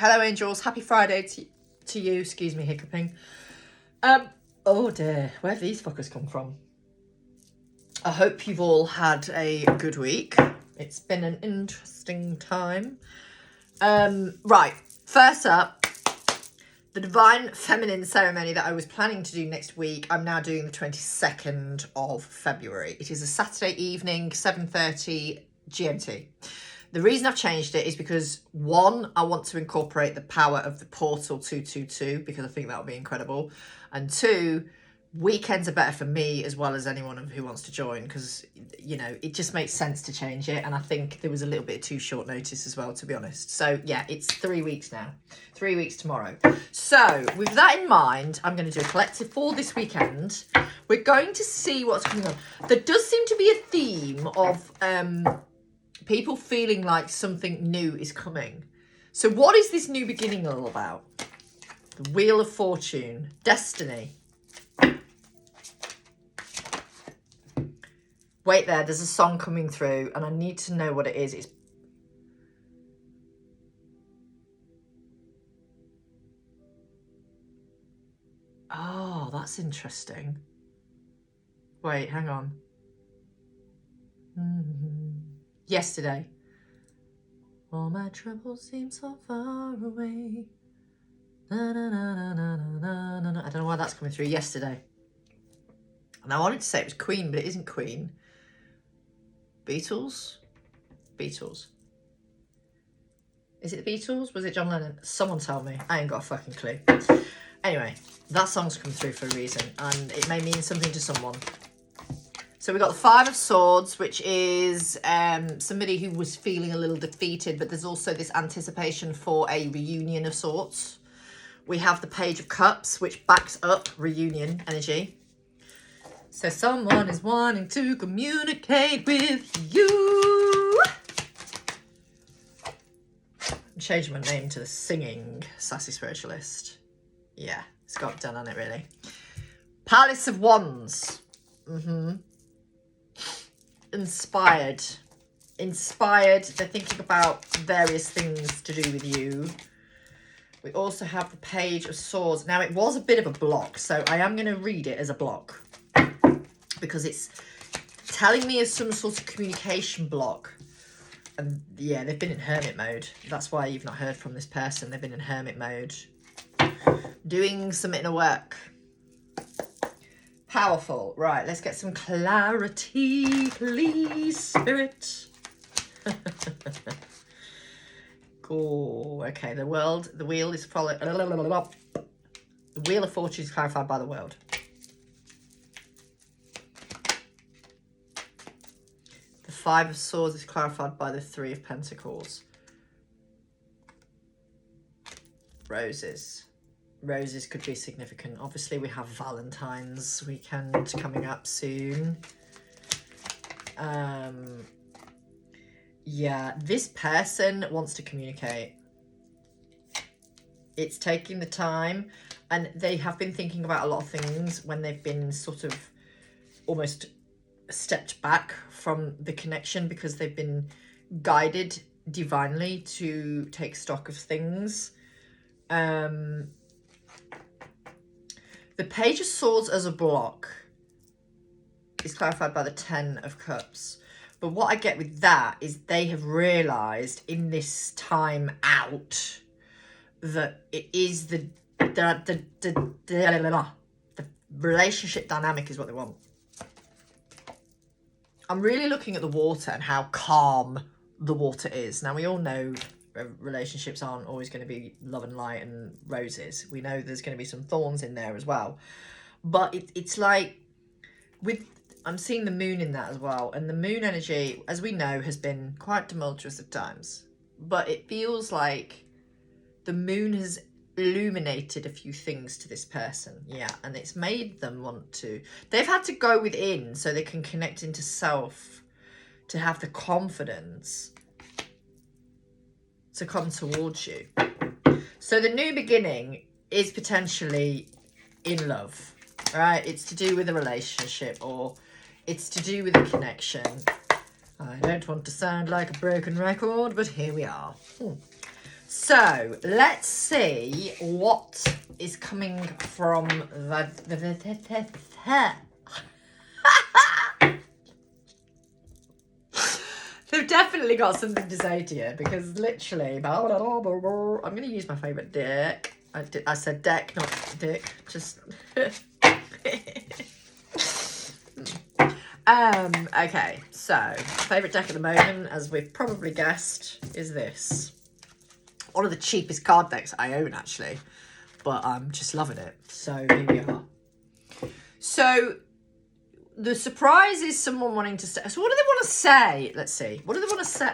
Hello, angels. Happy Friday to you. Excuse me, hiccuping. Oh dear, where have these fuckers come from? I hope you've all had a good week. It's been an interesting time. Right, first up, the Divine Feminine ceremony that I was planning to do next week, I'm now doing the 22nd of February. It is a Saturday evening, 7:30 GMT. The reason I've changed it is because, one, I want to incorporate the power of the Portal 222 because I think that would be incredible. And two, weekends are better for me as well as anyone who wants to join because, you know, it just makes sense to change it. And I think there was a little bit too short notice as well, to be honest. So, yeah, it's 3 weeks now. 3 weeks tomorrow. So, with that in mind, I'm going to do a collective for this weekend. We're going to see what's coming on. There does seem to be a theme of people feeling like something new is coming. So what is this new beginning all about? The Wheel of Fortune. Destiny. Wait there, there's a song coming through and I need to know what it is. It's oh, that's interesting. Wait, hang on. Yesterday. All my troubles seem so far away. Na, na, na, na, na, na, na, na. I don't know why that's coming through. Yesterday. And I wanted to say it was Queen, but it isn't Queen. Beatles? Beatles. Is it the Beatles? Was it John Lennon? Someone tell me. I ain't got a fucking clue. Anyway, that song's come through for a reason, and it may mean something to someone. So we got the Five of Swords, which is somebody who was feeling a little defeated, but there's also this anticipation for a reunion of sorts. We have the Page of Cups, which backs up reunion energy. So someone is wanting to communicate with you. I'm changing my name to the Singing Sassy Spiritualist. Yeah, it's got done on it, really. Palace of Wands. Inspired. They're thinking about various things to do with you. We also have the Page of Swords. Now, it was a bit of a block, so I am going to read it as a block because it's telling me as some sort of communication block. And yeah, they've been in hermit mode. That's why you've not heard from this person. They've been in hermit mode. Doing some inner work. Powerful. Right, let's get some clarity, please, Spirit. Cool. Okay, the wheel is followed. The Wheel of Fortune is clarified by the world. The Five of Swords is clarified by the Three of Pentacles. Roses. Roses could be significant. Obviously, we have Valentine's weekend coming up soon. Yeah, this person wants to communicate. It's taking the time, and they have been thinking about a lot of things when they've been sort of almost stepped back from the connection because they've been guided divinely to take stock of things. The Page of Swords as a block is clarified by the Ten of Cups. But what I get with that is they have realised in this time out that it is the relationship dynamic is what they want. I'm really looking at the water and how calm the water is. Now, we all know relationships aren't always going to be love and light and roses. We know there's going to be some thorns in there as well. But it's like I'm seeing the moon in that as well. And the moon energy, as we know, has been quite tumultuous at times. But it feels like the moon has illuminated a few things to this person. Yeah, and it's made them want to. They've had to go within so they can connect into self, to have the confidence to come towards you. So the new beginning is potentially in love, right? It's to do with a relationship, or it's to do with a connection. I don't want to sound like a broken record, but here we are. So let's see what is coming from the They've definitely got something to say to you, because literally, I'm going to use my favourite deck. I said deck, not dick. Just. Okay, so favourite deck at the moment, as we've probably guessed, is this. One of the cheapest card decks I own, actually, but I'm just loving it. So here we are. So the surprise is someone wanting to say. So what do they want to say? Let's see. What do they want to say?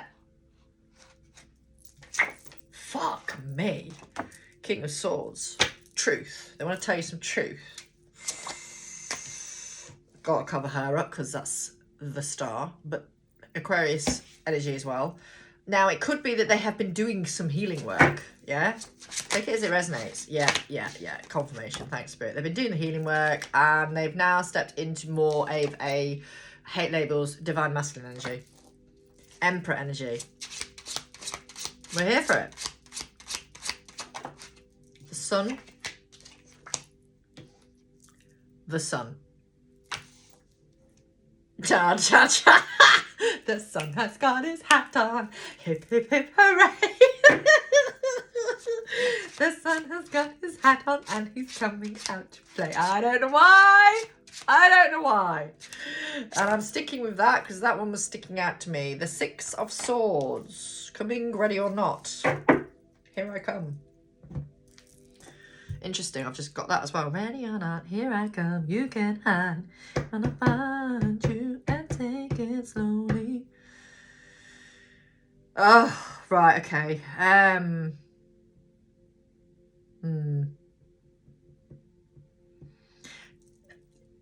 Fuck me. King of Swords. Truth. They want to tell you some truth. Gotta cover her up because that's the star. But Aquarius energy as well. Now, it could be that they have been doing some healing work. Yeah? Take it as it resonates. Yeah. Confirmation. Thanks, Spirit. They've been doing the healing work, and they've now stepped into more of a hate labels, divine masculine energy. Emperor energy. We're here for it. The sun. The sun. Cha cha cha. The sun has got his hat on. Hip hip hip hooray. The sun has got his hat on and he's coming out to play. I don't know why. And I'm sticking with that because that one was sticking out to me. The Six of Swords. Coming, ready or not. Here I come. Interesting, I've just got that as well. Ready or not, here I come. You can hide. Gonna find you and take it slowly. Oh, right, okay.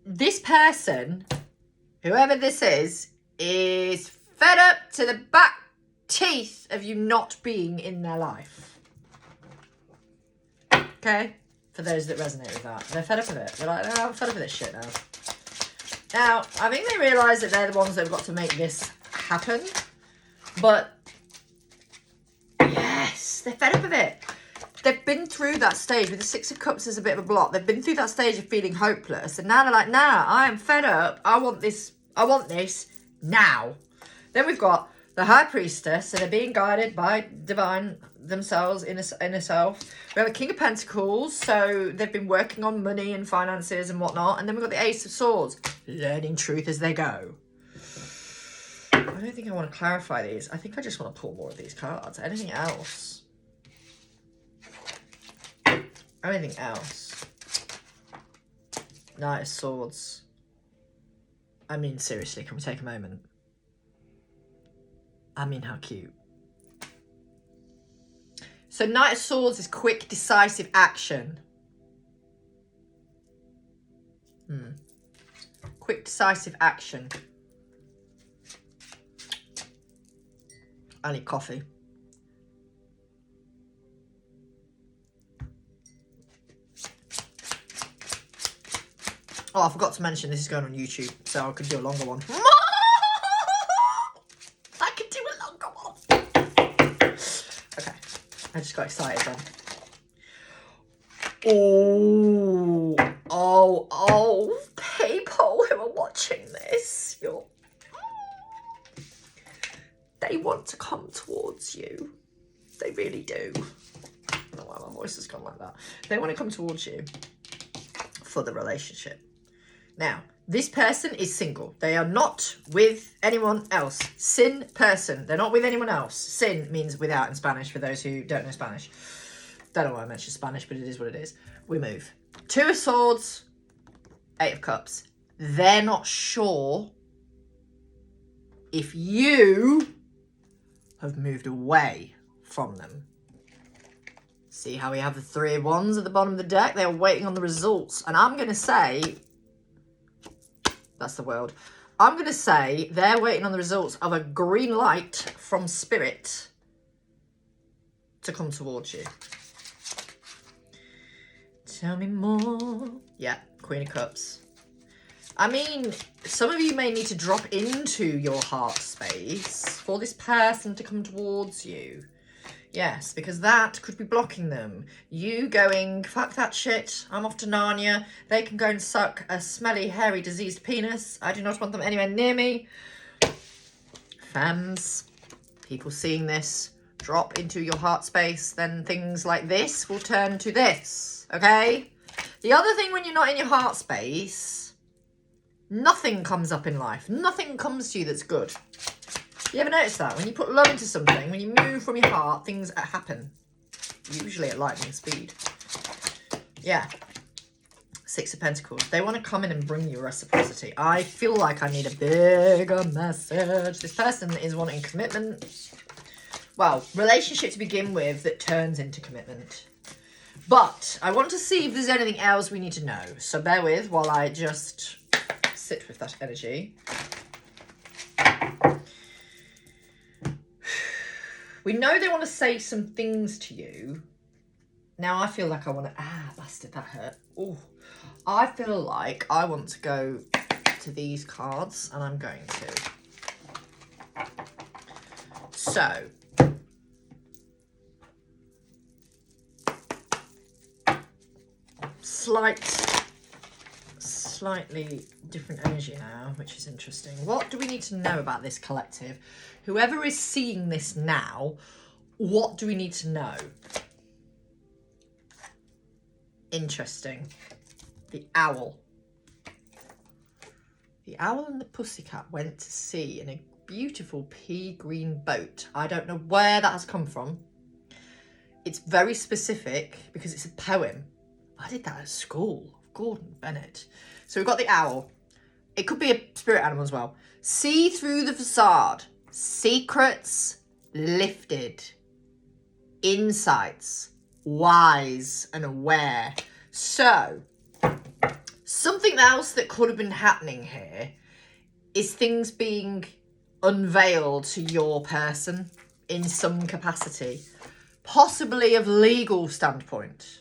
This person, whoever this is fed up to the back teeth of you not being in their life. Okay? For those that resonate with that. They're fed up with it. They're like, oh, I'm fed up with this shit now. Now, I think they realise that they're the ones that have got to make this happen. But, yes, they're fed up with it. They've been through that stage with the Six of Cups as a bit of a block. They've been through that stage of feeling hopeless. And now they're like, nah, I am fed up. I want this now. Then we've got the High Priestess. So they're being guided by divine themselves, inner self. We have a King of Pentacles. So they've been working on money and finances and whatnot. And then we've got the Ace of Swords. Learning truth as they go. I don't think I want to clarify these. I think I just want to pull more of these cards. Anything else? Anything else? Knight of Swords. I mean, seriously, can we take a moment? I mean, how cute. So Knight of Swords is quick, decisive action. Quick, decisive action. I need coffee. Oh, I forgot to mention this is going on YouTube, so I could do a longer one. I could do a longer one. Okay, I just got excited then. Oh, people who are watching this, they want to come towards you. They really do. I don't know why my voice has gone like that. They want to come towards you for the relationship. Now, this person is single. They are not with anyone else. Sin person. They're not with anyone else. Sin means without in Spanish, for those who don't know Spanish. Don't know why I mentioned Spanish, but it is what it is. We move. Two of Swords, Eight of Cups. They're not sure if you have moved away from them. See how we have the Three of Wands at the bottom of the deck? They're waiting on the results. And I'm going to say... That's the world. I'm going to say they're waiting on the results of a green light from Spirit to come towards you. Tell me more. Yeah, Queen of Cups. I mean, some of you may need to drop into your heart space for this person to come towards you. Yes, because that could be blocking them. You going, fuck that shit, I'm off to Narnia. They can go and suck a smelly, hairy, diseased penis. I do not want them anywhere near me. Fans, people seeing this drop into your heart space, then things like this will turn to this, okay? The other thing when you're not in your heart space, nothing comes up in life. Nothing comes to you that's good. You ever notice that? When you put love into something, when you move from your heart, things happen. Usually at lightning speed. Yeah. Six of Pentacles. They want to come in and bring you reciprocity. I feel like I need a bigger message. This person is wanting commitment. Well, relationship to begin with that turns into commitment. But I want to see if there's anything else we need to know. So bear with while I just sit with that energy. We know they want to say some things to you. Now I feel like I want to... Ah, bastard, that hurt. Oh, I feel like I want to go to these cards, and I'm going to. So... Slightly different energy now, which is interesting. What do we need to know about this collective? Whoever is seeing this now, what do we need to know? Interesting. The owl. The owl and the pussycat went to sea in a beautiful pea green boat. I don't know where that has come from. It's very specific because it's a poem. I did that at school. Gordon Bennett. So we've got the owl. It could be a spirit animal as well. See through the facade. Secrets lifted. Insights. Wise and aware. So, something else that could have been happening here is things being unveiled to your person in some capacity. Possibly of legal standpoint.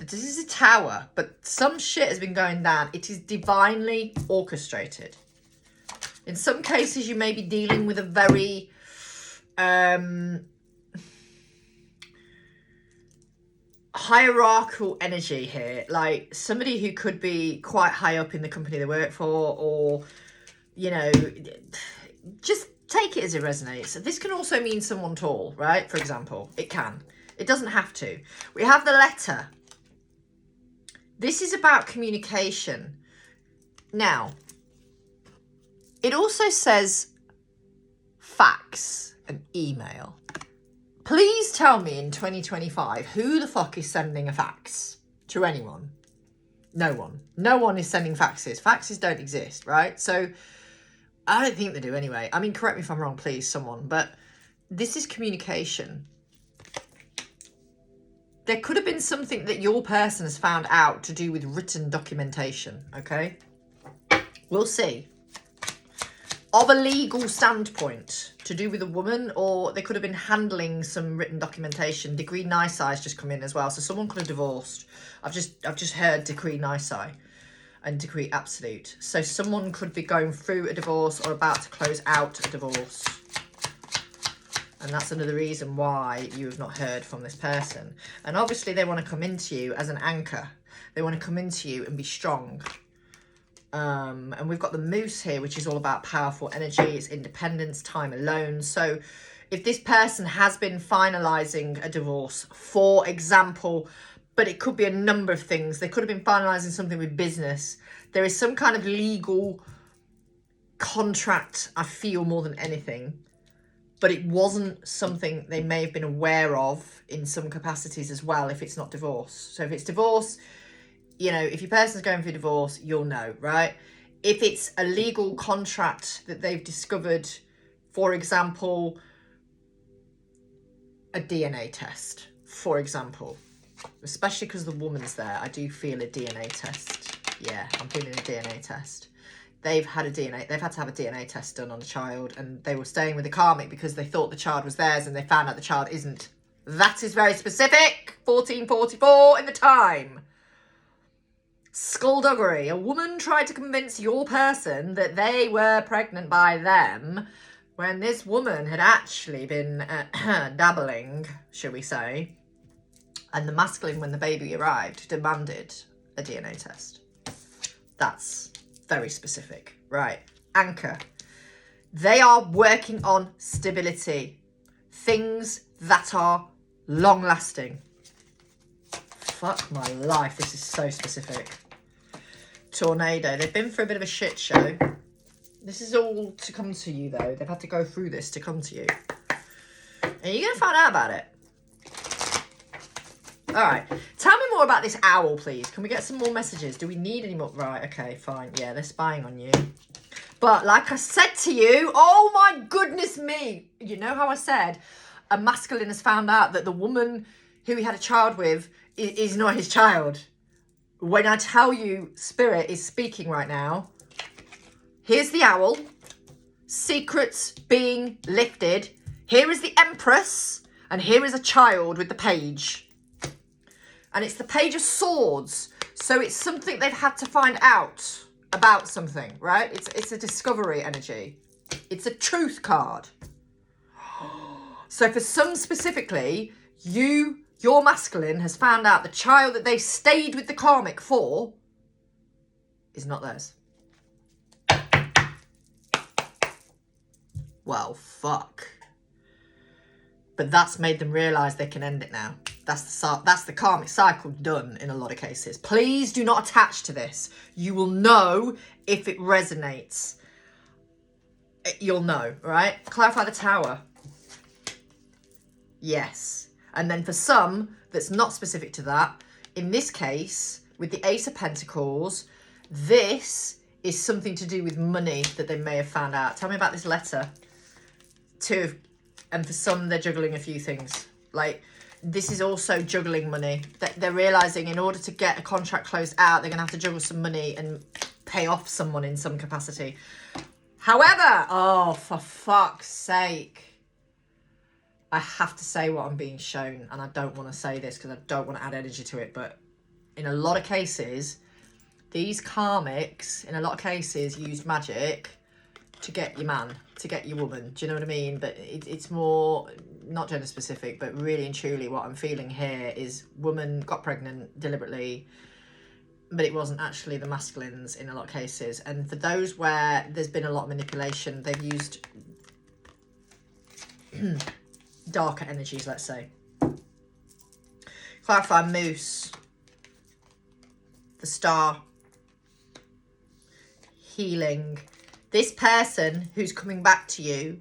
This is a tower, but some shit has been going down. It is divinely orchestrated. In some cases, you may be dealing with a very hierarchical energy here. Like somebody who could be quite high up in the company they work for, or, you know, just take it as it resonates. This can also mean someone tall, right? For example, it can. It doesn't have to. We have the letter. This is about communication. Now, it also says fax and email. Please tell me in 2025, who the fuck is sending a fax to anyone? No one. No one is sending faxes. Faxes don't exist, right? So, I don't think they do anyway. I mean, correct me if I'm wrong, please, someone. But this is communication. There could have been something that your person has found out to do with written documentation, okay? We'll see. Of a legal standpoint, to do with a woman, or they could have been handling some written documentation. Decree nisi has just come in as well, so someone could have divorced. I've just heard decree nisi and decree absolute. So someone could be going through a divorce or about to close out a divorce. And that's another reason why you have not heard from this person. And obviously they want to come into you as an anchor. They want to come into you and be strong. And we've got the moose here, which is all about powerful energy. It's independence, time alone. So if this person has been finalising a divorce, for example, but it could be a number of things. They could have been finalising something with business. There is some kind of legal contract, I feel, more than anything. But it wasn't something they may have been aware of in some capacities as well, if it's not divorce. So if it's divorce, you know, if your person's going through divorce, you'll know, right? If it's a legal contract that they've discovered, for example, a DNA test, for example, especially because the woman's there, I do feel a DNA test. Yeah, I'm feeling a DNA test. They've had to have a DNA test done on a child, and they were staying with the karmic because they thought the child was theirs and they found out the child isn't. That is very specific. 1444 in the time. Skullduggery. A woman tried to convince your person that they were pregnant by them when this woman had actually been dabbling, shall we say, and the masculine, when the baby arrived, demanded a DNA test. That's very specific. Right. Anchor. They are working on stability. Things that are long-lasting. Fuck my life. This is so specific. Tornado. They've been through a bit of a shit show. This is all to come to you, though. They've had to go through this to come to you. And you're going to find out about it. All right. Tell me more about this owl, please. Can we get some more messages? Do we need any more? Right. Okay, fine. Yeah, they're spying on you. But like I said to you, oh my goodness me. You know how I said a masculine has found out that the woman who he had a child with is not his child. When I tell you Spirit is speaking right now, here's the owl. Secrets being lifted. Here is the Empress. And here is a child with the page. And it's the Page of Swords. So it's something they've had to find out about something, right? It's a discovery energy. It's a truth card. So for some specifically, your masculine has found out the child that they stayed with the karmic for is not theirs. Well, fuck. But that's made them realise they can end it now. That's the karmic cycle done in a lot of cases. Please do not attach to this. You will know if it resonates. You'll know, right? Clarify the Tower. Yes. And then for some, that's not specific to that, in this case, with the Ace of Pentacles, this is something to do with money that they may have found out. Tell me about this letter. And for some, they're juggling a few things. Like, this is also juggling money. They're realising in order to get a contract closed out, they're going to have to juggle some money and pay off someone in some capacity. However, oh, for fuck's sake, I have to say what I'm being shown. And I don't want to say this because I don't want to add energy to it. But in a lot of cases, these karmics, in a lot of cases, use magic to get your man, to get your woman. Do you know what I mean? But it's more, not gender specific, but really and truly what I'm feeling here is woman got pregnant deliberately, but it wasn't actually the masculines in a lot of cases. And for those where there's been a lot of manipulation, they've used darker energies, let's say. Clarify Moose. The Star. Healing. This person who's coming back to you,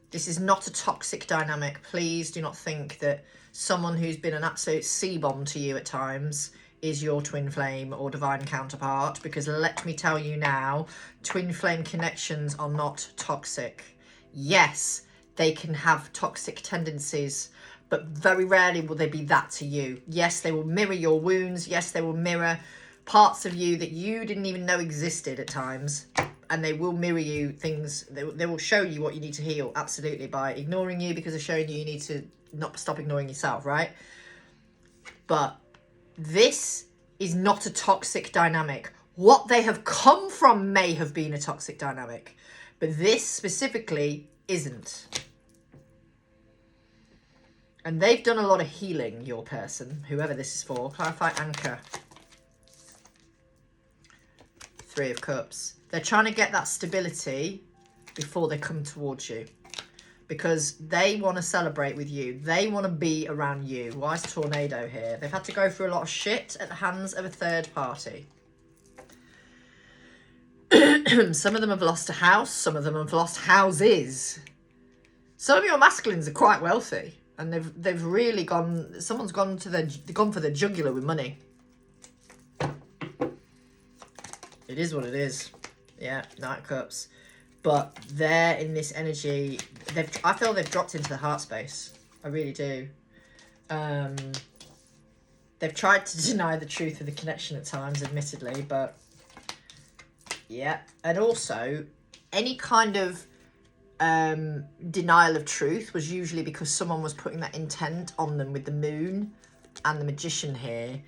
this is not a toxic dynamic. Please do not think that someone who's been an absolute C-bomb to you at times is your twin flame or divine counterpart, because let me tell you now, twin flame connections are not toxic. Yes, they can have toxic tendencies, but very rarely will they be that to you. Yes, they will mirror your wounds. Yes, they will mirror parts of you that you didn't even know existed at times. And they will mirror you things. They will show you what you need to heal, absolutely, by ignoring you, because they're showing you need to not stop ignoring yourself, right? But this is not a toxic dynamic. What they have come from may have been a toxic dynamic, but this specifically isn't. And they've done a lot of healing, your person, whoever this is for. Clarify Anchor. 3 of Cups. They're trying to get that stability before they come towards you, because they want to celebrate with you. They want to be around you. Why is Tornado here? They've had to go through a lot of shit at the hands of a third party. Some of them have lost a house. Some of them have lost houses. Some of your masculines are quite wealthy, and they've really gone. Someone's gone for the jugular with money. It is what it is. Yeah, Knight of Cups. But they're in this energy. I feel they've dropped into the heart space. I really do. They've tried to deny the truth of the connection at times, admittedly, but yeah. And also, any kind of denial of truth was usually because someone was putting that intent on them with the Moon and the Magician here.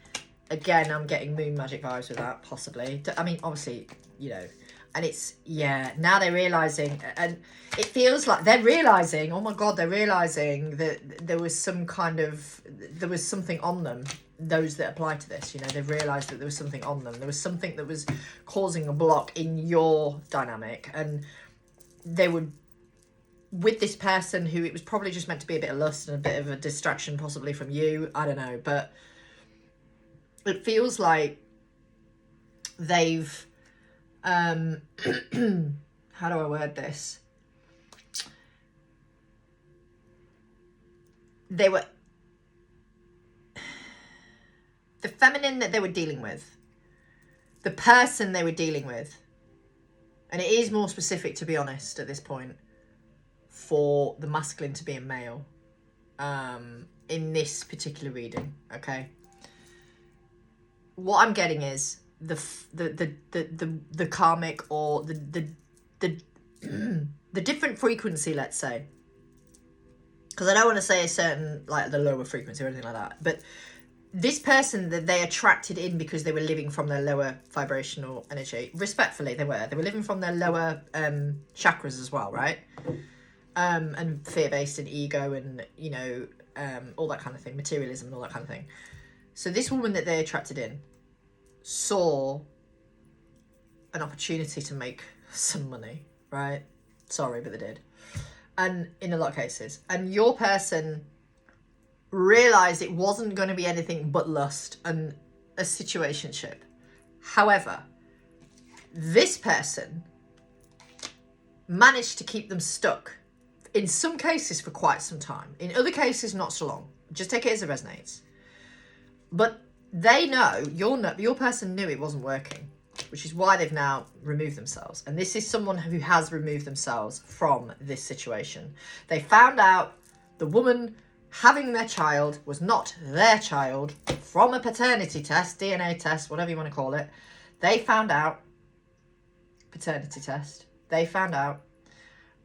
Again, I'm getting moon magic vibes with that, possibly. I mean, obviously, you know, And it's, yeah, now they're realising, and it feels like they're realising, oh my God, they're realising that there was some kind of, there was something on them, those that apply to this, you know, they've realised that there was something on them. There was something that was causing a block in your dynamic, and they would, with this person who it was probably just meant to be a bit of lust and a bit of a distraction possibly from you, I don't know, but it feels like they've, how do I word this? They were, the feminine that they were dealing with, the person they were dealing with, and it is more specific, to be honest, at this point, for the masculine to be a male, in this particular reading, okay? What I'm getting is the karmic, or the different frequency, let's say, because I don't want to say a certain, like, the lower frequency or anything like that, but this person that they attracted in because they were living from their lower vibrational energy, respectfully, they were living from their lower chakras as well, right? And fear-based and ego and, you know, all that kind of thing, materialism and all that kind of thing. So this woman that they attracted in saw an opportunity to make some money, right? Sorry, but they did. And in a lot of cases. And your person realised it wasn't going to be anything but lust and a situationship. However, this person managed to keep them stuck, in some cases for quite some time. In other cases, not so long. Just take it as it resonates. But they know, your person knew it wasn't working, which is why they've now removed themselves. And this is someone who has removed themselves from this situation. They found out the woman having their child was not their child from a paternity test, DNA test, whatever you want to call it. They found out, paternity test, they found out,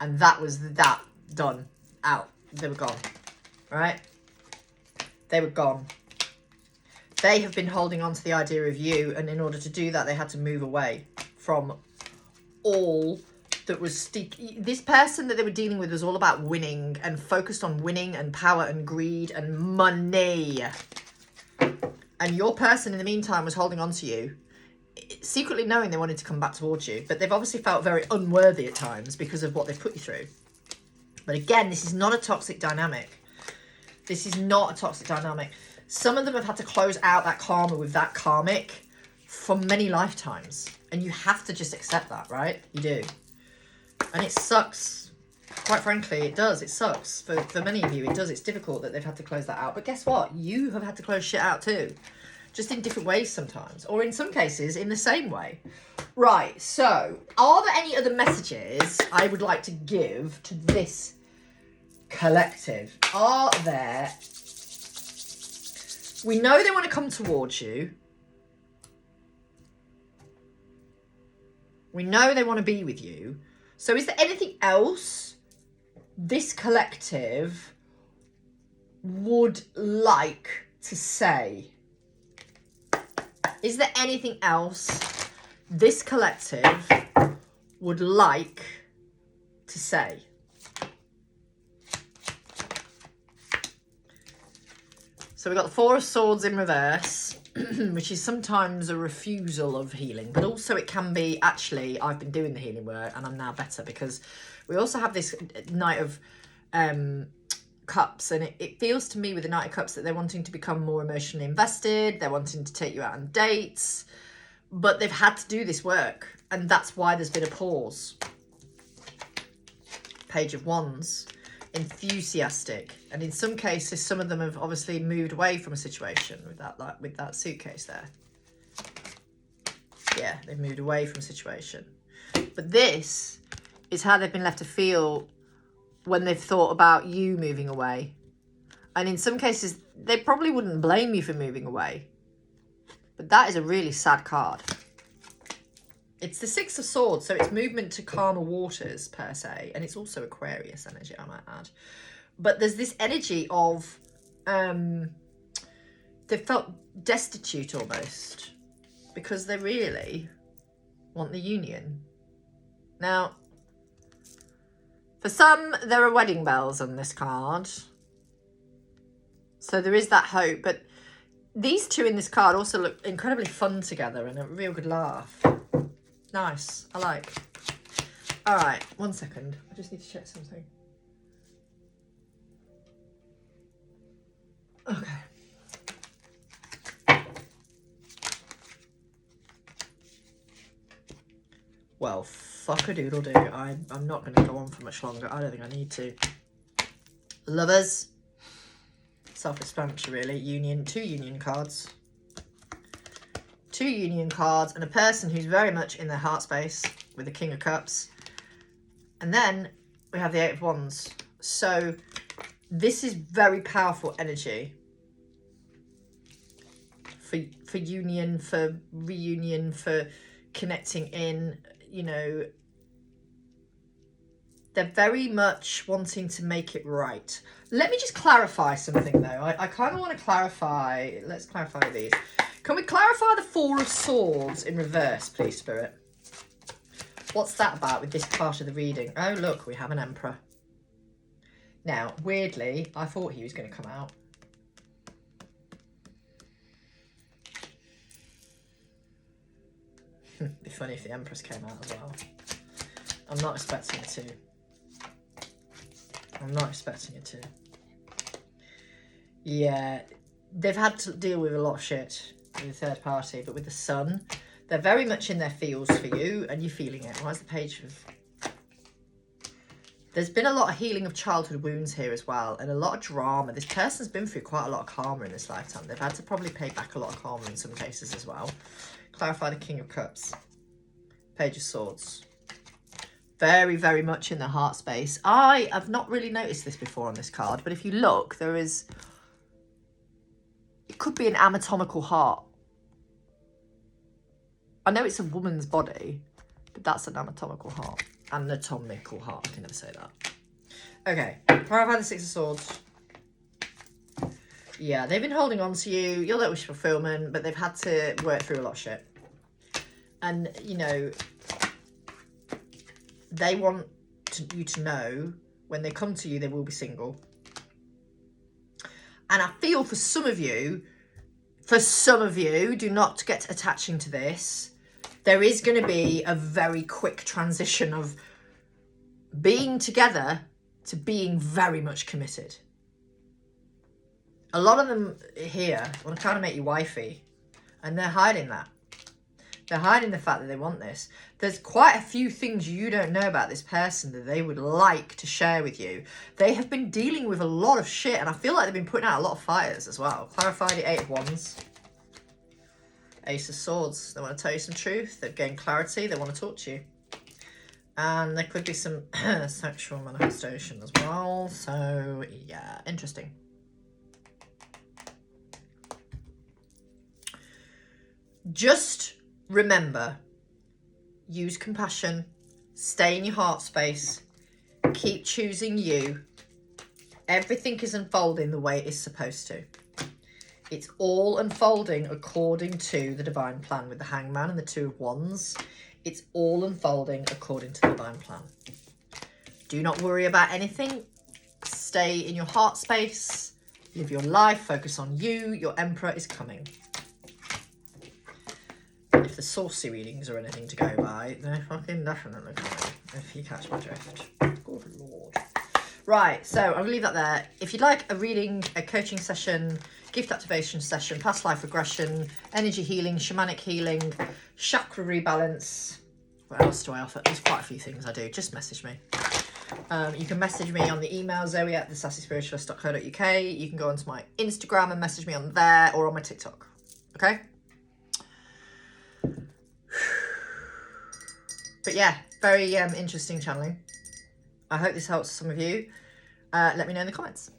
and that was that, done, out. They were gone, right? They were gone. They have been holding on to the idea of you, and in order to do that, they had to move away from all that was... This person that they were dealing with was all about winning, and focused on winning and power and greed and money. And your person, in the meantime, was holding on to you, secretly knowing they wanted to come back towards you, but they've obviously felt very unworthy at times because of what they've put you through. But again, this is not a toxic dynamic. This is not a toxic dynamic. Some of them have had to close out that karma with that karmic for many lifetimes. And you have to just accept that, right? You do. And it sucks. Quite frankly, it does. It sucks. For many of you, it does. It's difficult that they've had to close that out. But guess what? You have had to close shit out too. Just in different ways sometimes. Or in some cases, in the same way. Right, so, are there any other messages I would like to give to this collective? Are there... We know they want to come towards you. We know they want to be with you. So is there anything else this collective would like to say? Is there anything else this collective would like to say? So we've got the Four of Swords in reverse, which is sometimes a refusal of healing, but also it can be, actually, I've been doing the healing work and I'm now better, because we also have this Knight of Cups, and it feels to me with the Knight of Cups that they're wanting to become more emotionally invested, they're wanting to take you out on dates, but they've had to do this work, and that's why there's been a pause. Page of Wands. Enthusiastic, and in some cases some of them have obviously moved away from a situation with that, like with that suitcase there. Yeah, they've moved away from a situation, but this is how they've been left to feel when they've thought about you moving away. And in some cases they probably wouldn't blame you for moving away, but that is a really sad card. It's the Six of Swords, so it's movement to calmer waters, per se. And it's also Aquarius energy, I might add. But there's this energy of... they felt destitute, almost. Because they really want the union. Now, for some, there are wedding bells on this card. So there is that hope. But these two in this card also look incredibly fun together and a real good laugh. Nice. I like. All right. 1 second. I just need to check something. Okay. Well, fuck-a-doodle-doo. I'm not going to go on for much longer. I don't think I need to. Lovers. Self-explanatory, really. Union. 2 union cards. 2 union cards. And a person who's very much in their heart space with the King of Cups. And then we have the 8 of Wands. So this is very powerful energy. For union, for reunion, for connecting in, you know, they're very much wanting to make it right. Let me just clarify something though. I kind of want to clarify, let's clarify these. Can we clarify the 4 of Swords in reverse, please, Spirit? What's that about with this part of the reading? Oh, look, we have an Emperor. Now, weirdly, I thought he was going to come out. It'd be funny if the Empress came out as well. I'm not expecting it to. I'm not expecting it to. Yeah, they've had to deal with a lot of shit with the third party, but with the Sun, they're very much in their feels for you, and you're feeling it. Where's the page of... There's been a lot of healing of childhood wounds here as well, and a lot of drama. This person's been through quite a lot of karma in this lifetime. They've had to probably pay back a lot of karma in some cases as well. Clarify the King of Cups. Page of Swords. Very, very much in the heart space. I have not really noticed this before on this card, but if you look, there is... It could be an anatomical heart. I know it's a woman's body, but that's an anatomical heart. Anatomical heart. I can never say that. Okay. Clarify the 6 of Swords. Yeah, they've been holding on to you. Your little wish fulfillment, but they've had to work through a lot of shit. And, you know, they want you to know when they come to you, they will be single. And I feel for some of you, do not get attaching to this. There is going to be a very quick transition of being together to being very much committed. A lot of them here want to kind of make you wifey, and they're hiding that. They're hiding the fact that they want this. There's quite a few things you don't know about this person that they would like to share with you. They have been dealing with a lot of shit, and I feel like they've been putting out a lot of fires as well. Clarify the 8 of Wands. Ace of Swords. They want to tell you some truth. They've gained clarity. They want to talk to you. And there could be some sexual manifestation as well. So, yeah, interesting. Just remember, use compassion, stay in your heart space, keep choosing you. Everything is unfolding the way it is supposed to. It's all unfolding according to the divine plan with the Hangman and the 2 of Wands. It's all unfolding according to the divine plan. Do not worry about anything. Stay in your heart space. Live your life. Focus on you. Your Emperor is coming. If the saucy readings are anything to go by, they're fucking definitely coming, if you catch my drift. Good Lord. Right, so I'm going to leave that there. If you'd like a reading, a coaching session, gift activation session, past life regression, energy healing, shamanic healing, chakra rebalance, what else do I offer? There's quite a few things I do. Just message me. You can message me on the email, zoe@thesassyspiritualist.co.uk. You can go onto my Instagram and message me on there, or on my TikTok. Okay? But yeah, very interesting channeling. I hope this helps some of you. Let me know in the comments.